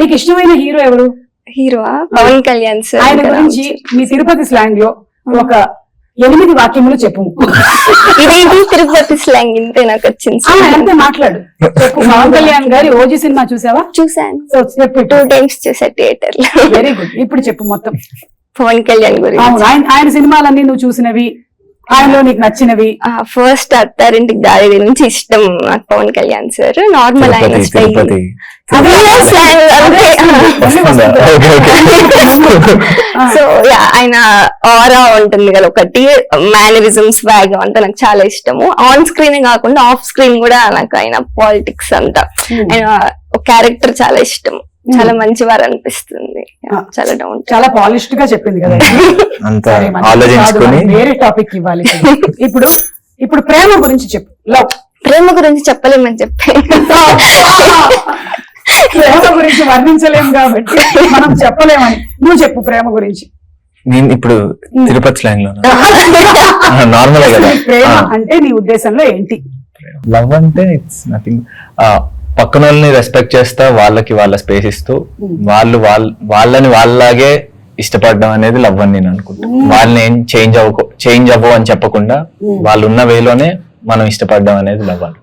నీకు ఇష్టమైన హీరో ఎవరు? Hero Pawan Kalyan sir. ఆయన గురించి మీ తిరుపతి స్లాంగ్ లో ఒక 8 వాక్యములు చెప్పు. ఇదేంటి తిరుపతి స్లాంగ్ ఇంతే నాకు వచ్చింది. అంతే మాట్లాడు. చెప్పు. పవన్ కళ్యాణ్ గారి ఓజీ సినిమా చూసావా? చూసాను. సో చెప్పు. 2 times చూసా థియేటర్ లో. Very good. ఇప్పుడు చెప్పు మొత్తం. పవన్ కళ్యాణ్ గురించి. ఆయన సినిమాలన్నీ నువ్వు చూసినవి, ఆయనలో నీకు నచ్చినవి? ఫస్ట్ అత్తారింటికి దారి నుంచి ఇష్టం నాకు పవన్ కళ్యాణ్ సార్. నార్మల్ ఆయన స్టైల్, సో ఆయన ఆరా ఉంటుంది కదా ఒకటి, మేనరిజమ్స్ బ్యాగ్ అంతా నాకు చాలా ఇష్టము. ఆన్ స్క్రీన్ కాకుండా ఆఫ్ స్క్రీన్ కూడా నాకు ఆయన పాలిటిక్స్ అంతా, ఆయన క్యారెక్టర్ చాలా ఇష్టం. చాలా మంచివారు అనిపిస్తుంది. చాలా డౌన్, చాలా పాలిష్డ్ గా చెప్పింది కదా. వేరే టాపిక్ ఇవ్వాలి. ఇప్పుడు ప్రేమ గురించి చెప్పు. లవ్. ప్రేమ గురించి చెప్పలేమని చెప్పి ప్రేమ గురించి వర్ణించలేము కాబట్టి మనం చెప్పలేమని. నువ్వు చెప్పు ప్రేమ గురించి. నేను ఇప్పుడు తిరుపతి స్లాంగ్ లో నార్మల్ కదా. ప్రేమ అంటే నీ ఉద్దేశంలో ఏంటి? లవ్ అంటే ఇట్స్ నథింగ్, పక్కన వాళ్ళని రెస్పెక్ట్ చేస్తా, వాళ్ళకి వాళ్ళ స్పేస్ ఇస్తూ వాళ్ళని వాళ్ళలాగే ఇష్టపడడం అనేది లవ్ అని నేను అనుకుంటాను. వాళ్ళని ఏం చేంజ్ అవ్వవు అని చెప్పకుండా వాళ్ళు ఉన్న వేలోనే మనం ఇష్టపడడం అనేది లవ్ అని.